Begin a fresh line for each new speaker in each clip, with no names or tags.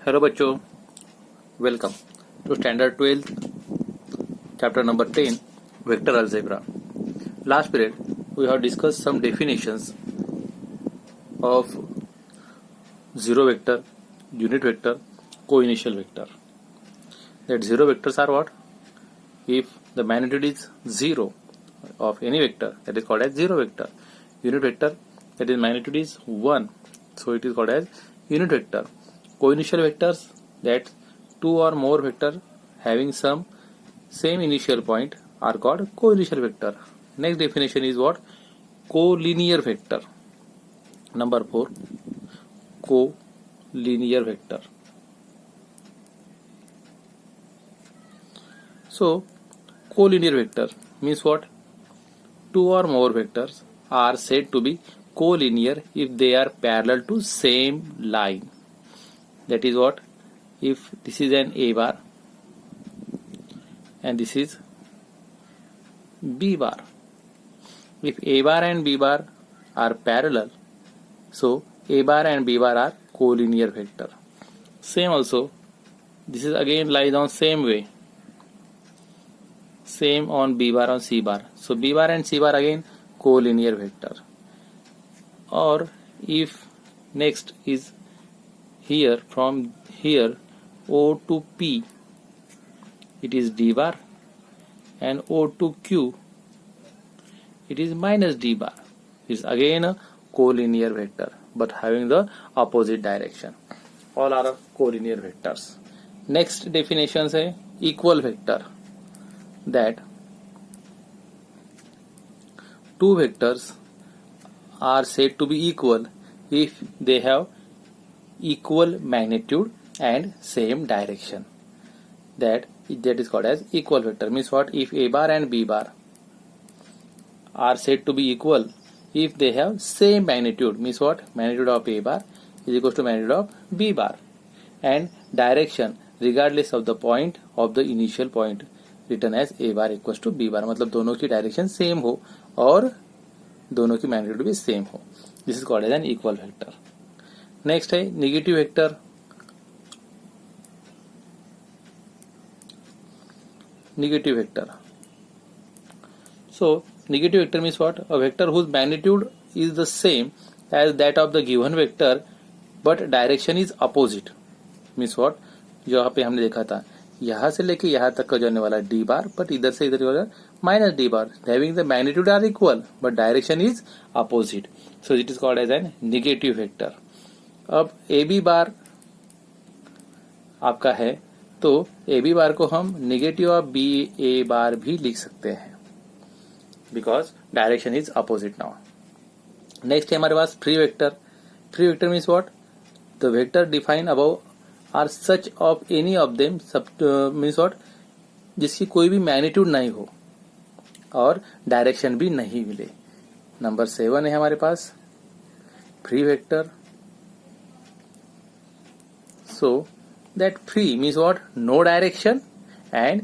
Hello बच्चों, welcome to standard 12 chapter number 10 vector algebra. Last period we have discussed some definitions of zero vector, unit vector, co-initial vector. That zero vectors are what? If the magnitude is 0 of any vector, that is called as zero vector. Unit vector, that is magnitude is 1, so it is called as unit vector. Co-initial vectors, that two or more vector having some same initial point are called co-initial vector. Next definition is what? Co-linear vector. Number 4, co-linear vector. So co-linear vector means what? Two or more vectors are said to be co-linear if they are parallel to same line. That is what? If this is an A bar and this is B bar. If A bar and B bar are parallel, so A bar and B bar are collinear vector. Same also, this is again lies on same way. Same on B bar on C bar. So B bar and C bar again collinear vector. Or if next is here, from here O to P, it is D bar, and O to Q, it is minus D bar. It is again a collinear vector but having the opposite direction. All are collinear vectors. Next definition है equal vector. That two vectors are said to be equal if they have equal magnitude and same direction. That is called as equal vector. Means what? If A bar and B bar are said to be equal if they have same magnitude. Means what? Magnitude of A bar is equal to magnitude of B bar, and direction regardless of the point of the initial point written as A bar equals to B bar. मतलब दोनों की direction same हो और दोनों की magnitude भी same हो. This is called as an equal vector. Next है negative vector. Negative vector. So negative vector means what? A vector whose magnitude is the same as that of the given vector but direction is opposite. Means what? जो यहाँ पे हमने देखा था, यहाँ से लेके यहाँ तक का जाने वाला d bar, but इधर से इधर वाला minus d bar, having the magnitude are equal but direction is opposite. So it is called as an negative vector. अब AB bar आपका है, तो ए बी बार को हम negative of B A bar भी लिख सकते हैं because direction is opposite now. Next है हमारे पास free vector. Free vector means what? The vector define above are such of any of them. Means what? जिसकी कोई भी मैग्नीट्यूड नहीं हो और डायरेक्शन भी नहीं मिले. नंबर 7 है हमारे पास free vector. So that free means what? No direction and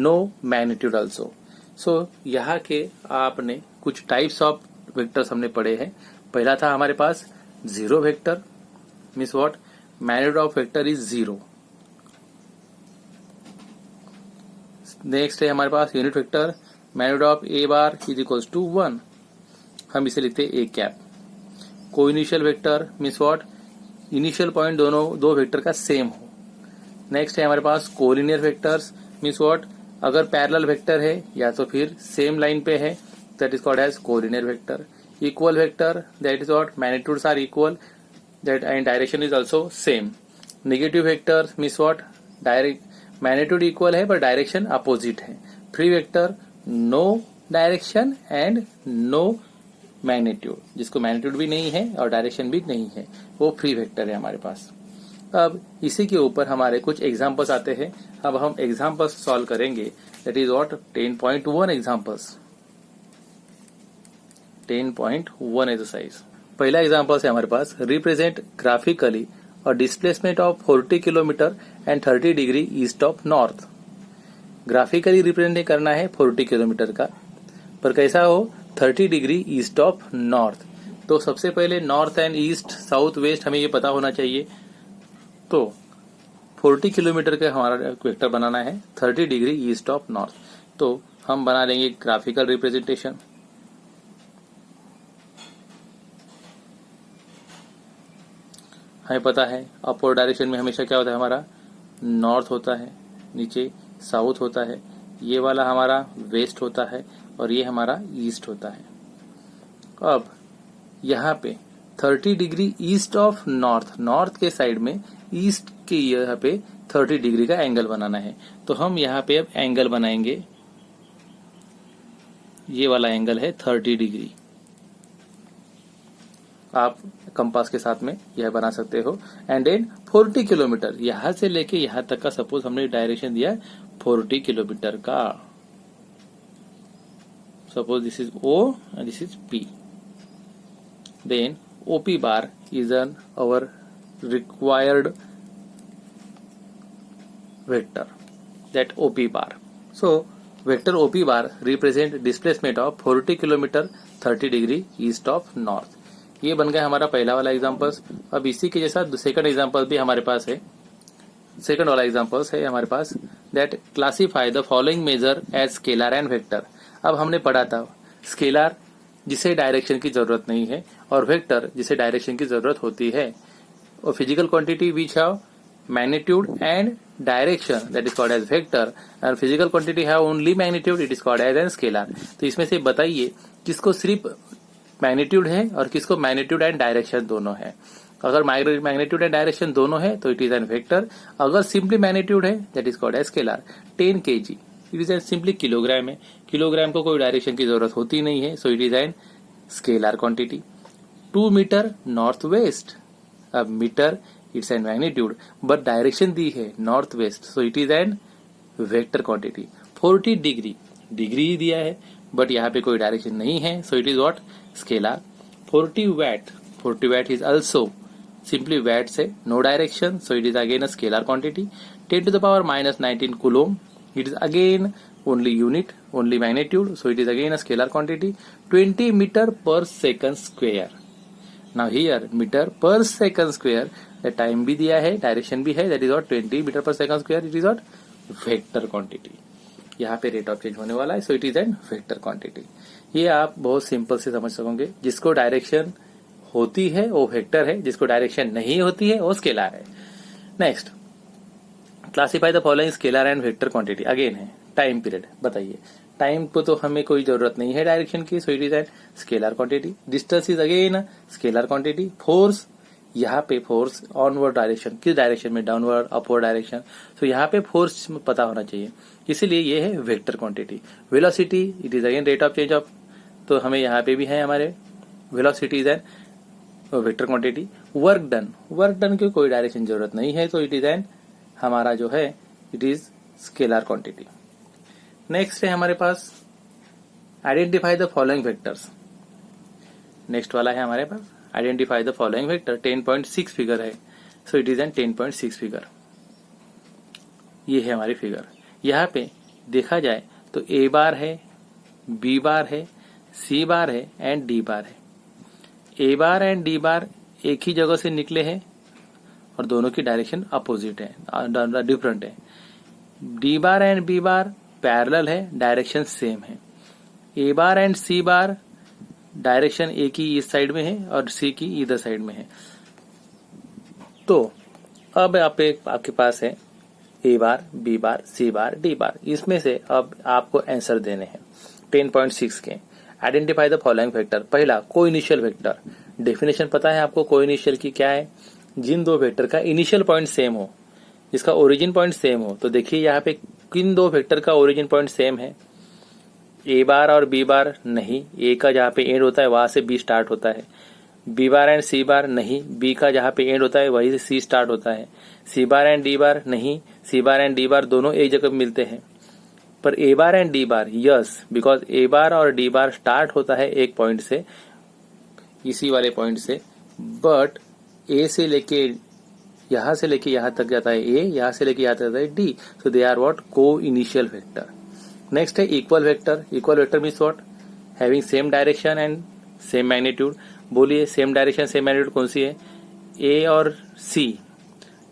no magnitude also. So यहाँ के आपने कुछ टाइप्स ऑफ वेक्टर्स हमने पढ़े हैं. पहला था हमारे पास zero vector. Means what? Magnitude of vector is 0. Next है हमारे पास unit vector. Magnitude of A bar is equals to 1. हम इसे लिखते हैं ए कैप. को initial vector means what? Initial point दोनों दो वेक्टर का सेम हो. नेक्स्ट है हमारे पास कोलिनियर वेक्टर्स. Means what? अगर पैरेलल वेक्टर है या तो फिर सेम लाइन पे है, that is called as collinear vector. Equal vector, that is what? Magnitudes are equal that and direction is also same. Negative vector means what? Direct magnitude equal है but direction opposite है. Free vector, no direction and no magnitude. जिसको magnitude भी नहीं है और direction भी नहीं है, वो फ्री वेक्टर है हमारे पास. अब इसी के ऊपर हमारे कुछ एग्जांपल्स आते हैं. अब हम एग्जांपल्स सॉल्व करेंगे. That is what? 10.1 examples. 10.1 exercise. पहला एग्जांपल है हमारे पास. रिप्रेजेंट ग्राफिकली और displacement of 40 kilometre and 30 degree east of north. Graphically represent करना है 40 किलोमीटर का, पर कैसा हो? 30 डिग्री ईस्ट ऑफ नॉर्थ. तो सबसे पहले north and east, south west हमें ये पता होना चाहिए. तो 40 किलोमीटर का हमारा वेक्टर बनाना है 30 डिग्री ईस्ट ऑफ नॉर्थ। तो हम बना लेंगे ग्राफिकल रिप्रेजेंटेशन। हमें पता है अपवर्ड डायरेक्शन में हमेशा क्या होता है, हमारा नॉर्थ होता है, नीचे साउथ होता है, ये वाला हमारा वेस्ट होता है और ये हमारा ईस्ट होता है। अब यहाँ पे 30 degree east of north, north के साइड में ईस्ट के यहाँ पे 30 डिग्री का एंगल बनाना है। तो हम यहाँ पे अब एंगल बनाएंगे, ये वाला एंगल है 30 डिग्री। आप कंपास के साथ में यह बना सकते हो। एंड देन 40 किलोमीटर, यहां से लेके यहां तक का सपोज हमने डायरेक्शन दिया 40 किलोमीटर का। Suppose this is O and this is P। Then OP bar is an our required vector, that OP bar. So vector OP bar represent displacement of 40 kilometre 30 degree east of north. ये बन गया हमारा पहला वाला examples. अब इसी के जैसा सेकंड एग्जांपल भी हमारे पास है। सेकंड वाला एग्जांपल्स है हमारे पास, that classify the following measure as scalar and vector. अब हमने पढ़ा था स्केलर जिसे डायरेक्शन की जरूरत नहीं है और वेक्टर जिसे डायरेक्शन की जरूरत होती है। और physical quantity which have magnitude and direction that is called as vector, and physical quantity have only magnitude, it is called as an scalar. तो इसमें से बताइए किसको सिर्फ मैग्नीट्यूड है और किसको मैग्नीट्यूड एंड डायरेक्शन दोनों है। अगर मैग्नीट्यूड एंड डायरेक्शन दोनों है तो इट इज एन वेक्टर। अगर सिंपली मैग्नीट्यूड है that is called as scalar. 10 kg it is an simply kilogram है, किलोग्राम को कोई डायरेक्शन की जरूरत होती नहीं है, so it is an scalar quantity. 2 metre north west, अब metre it's an magnitude but direction दी है north west, so it is an vector quantity. 40 degree, degree दिया है बट यहाँ पे कोई डायरेक्शन नहीं है, so it is what, scalar. 40 watt, 40 watt is also simply watt से no direction, so it is again a scalar quantity. 10 to the power minus 19 coulomb, it is again only unit, only magnitude, so it is again a scalar quantity. 20 meter per second square. Now here meter per second square, the time भी दिया है, direction भी है, that is what 20 meter per second square, it is what vector quantity. यहाँ पे rate of change होने वाला है, so it is an vector quantity. ये आप बहुत सिंपल से समझ सकोगे। जिसको डायरेक्शन होती है वो वेक्टर है, जिसको डायरेक्शन नहीं होती है वो स्केलर है। Next, classify the following scalar and vector quantity. Again है टाइम पीरियड। बताइए, टाइम को तो हमें कोई जरूरत नहीं है डायरेक्शन की, सो it is an scalar quantity. Distance is again scalar quantity. Force, यहाँ पे फोर्स ऑनवर्ड डायरेक्शन, किस डायरेक्शन में, डाउनवर्ड अपवर्ड डायरेक्शन, तो यहाँ पे फोर्स पता होना चाहिए, इसीलिए ये है vector quantity. Velocity it is again rate of change of, तो हमें यहाँ पे भी है हमारे velocity is an vector quantity. Work done, work done की कोई डायरेक्शन जरूरत नहीं है, तो इट इज एन हमारा जो है it is scalar quantity. Next है हमारे पास identify the following vectors. Next वाला है हमारे पास identify the following vector. 10.6 figure है, so it is an 10.6 figure. ये है हमारी फिगर। यहाँ पे देखा जाए तो A बार है, B बार है, C बार है एंड D बार है। A बार एंड D बार एक ही जगह से निकले हैं और दोनों की डायरेक्शन अपोजिट है, डिफरेंट है। D bar and B bar parallel है, डायरेक्शन सेम है। A bar and C bar direction A की इस साइड में है और C की इधर साइड में है। तो अब आपके पास है A bar, B bar, C bar, D बार। इसमें से अब आपको आंसर देने हैं 10.6 के। Identify the following vector. पहला, को इनिशियल वेक्टर। डेफिनेशन पता है आपको को इनिशियल की क्या है? जिन दो वेक्टर का इनिशियल पॉइंट सेम हो, जिसका ओरिजिन पॉइंट सेम हो। तो देखिए यहाँ पे किन दो वेक्टर का ओरिजिन पॉइंट सेम है? A बार और B बार नहीं, A का जहाँ पे एंड होता है वहां से B स्टार्ट होता है। B बार एंड C बार नहीं, B का जहाँ पे एंड होता है वहीं से C स्टार्ट होता है। C बार एंड D बार नहीं, C बार एंड D बार दोनों एक जगह मिलते हैं। पर A bar and D bar yes, because A बार और D बार स्टार्ट होता है एक पॉइंट से, इसी वाले पॉइंट से, बट A से लेके यहां से लेके यहां तक जाता है A, यहां से लेके यहां तक जाता है D, so they are what, को इनिशियल वेक्टर। नेक्स्ट है equal vector. Equal vector means what, having same direction and same magnitude. बोलिए सेम डायरेक्शन सेम मैग्नीट्यूड कौन सी है? A और C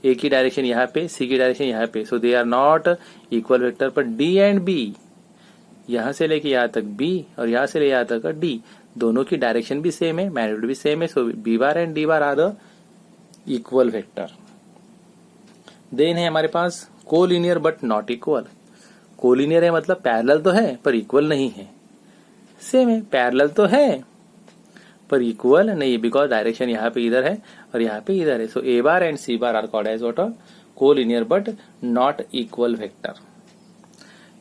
ए की डायरेक्शन यहाँ पे, सी की डायरेक्शन यहाँ पे, so they are not equal vector, पर डी एंड बी, यहाँ से लेके यहाँ तक बी और यहाँ से ले यहाँ तक डी, दोनों की डायरेक्शन भी सेम है, मैग्नीट्यूड भी सेम है, so B bar and D bar are the equal vector. Then है हमारे पास collinear but not equal. Collinear है मतलब पैरेलल तो है पर इक्वल नहीं है, सेम है, पैरेलल तो है पर इक्वल नहीं, बिकॉज डायरेक्शन यहाँ पे इधर है और यहाँ पे इधर है, so A bar and C bar are called as what, collinear but not equal vector.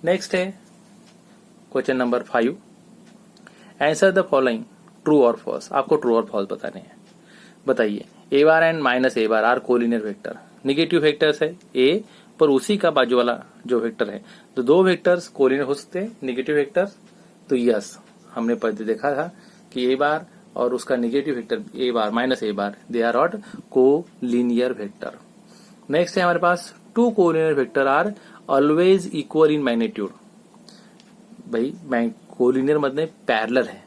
Next है question number 5, answer the following true और फॉल्स। आपको ट्रू और फॉल्स बताने हैं। बताइए, A bar and minus A bar are collinear vector, negative vectors है A पर उसी का बाजू वाला जो वेक्टर है, तो दो वेक्टर्स कोलिनियर हो सकते हैं निगेटिव वेक्टर्स, तो यस हमने पहले देखा था कि ए बार और उसका negative vector A bar minus A bar, they are not collinear vector. Next है हमारे पास two collinear vector are always equal in magnitude. भाई कोलिनियर मतलब पैरेलल है,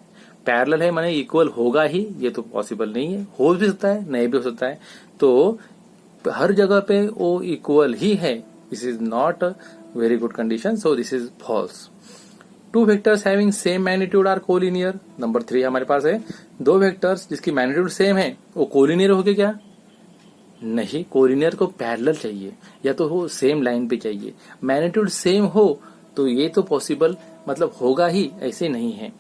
पैरेलल है माने इक्वल होगा ही, ये तो पॉसिबल नहीं है, हो भी सकता है नहीं भी हो सकता है, तो हर जगह पे वो इक्वल ही है, this is not very good condition, so this is false. Two vectors having same magnitude are collinear. Number 3 हमारे पास है, दो वेक्टर्स जिसकी मैग्नीट्यूड सेम है वो कोलिनियर हो गए क्या? नहीं, कोलिनियर को पैरेलल चाहिए या तो हो सेम लाइन पे चाहिए, मैग्नीट्यूड सेम हो तो ये तो पॉसिबल मतलब होगा ही, ऐसे नहीं है।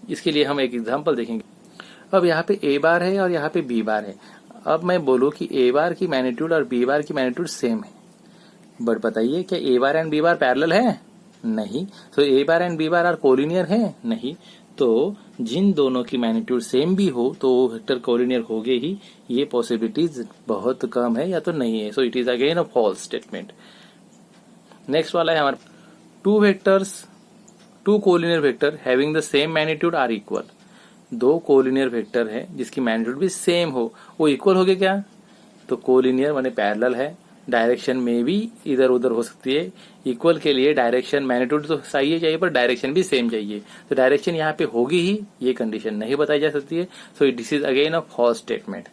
इसके लिए हम एक एग्जांपल देखेंगे। अब यहाँ पे ए बार है और यहाँ पे बी बार है। अब मैं बोलूं कि ए बार की मैग्नीट्यूड और बी बार की मैग्नीट्यूड सेम है, बट बताइए क्या A bar and B bar parallel है? नहीं। तो A bar and B bar are collinear है? नहीं। तो जिन दोनों की मैग्नीट्यूड सेम भी हो तो वो वेक्टर कोलिनियर होगे ही, ये पॉसिबिलिटीज बहुत कम है या तो नहीं है, so it is again a false statement. Next वाला है हमारे two collinear vector having the same magnitude are equal. दो कोलिनियर वेक्टर है जिसकी मैग्नीट्यूड भी सेम हो, वो इक्वल हो गए क्या? तो कोलिनियर माने पैरेलल है, डायरेक्शन में भी इधर उधर हो सकती है, इक्वल के लिए डायरेक्शन मैग्नीट्यूड तो सही है चाहिए पर डायरेक्शन भी सेम चाहिए, तो डायरेक्शन यहाँ पे होगी ही, ये कंडीशन नहीं बताई जा सकती है, so this is again a false statement.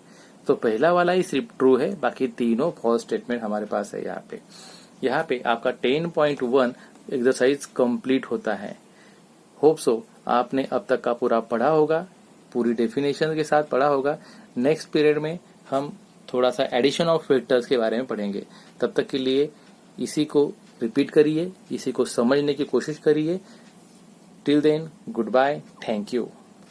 तो पहला वाला ही सिर्फ ट्रू है, बाकी तीनों फॉल्स स्टेटमेंट हमारे पास है। यहाँ पे आपका 10.1 एक्सरसाइज कंप्लीट होता है। होप सो आपने अब तक का पूरा पढ़ा होगा, पूरी डेफिनेशन के साथ पढ़ा होगा। नेक्स्ट पीरियड में हम थोड़ा सा एडिशन ऑफ वेक्टर्स के बारे में पढ़ेंगे। तब तक के लिए इसी को रिपीट करिए, इसी को समझने की कोशिश करिए। Till then goodbye, thank you.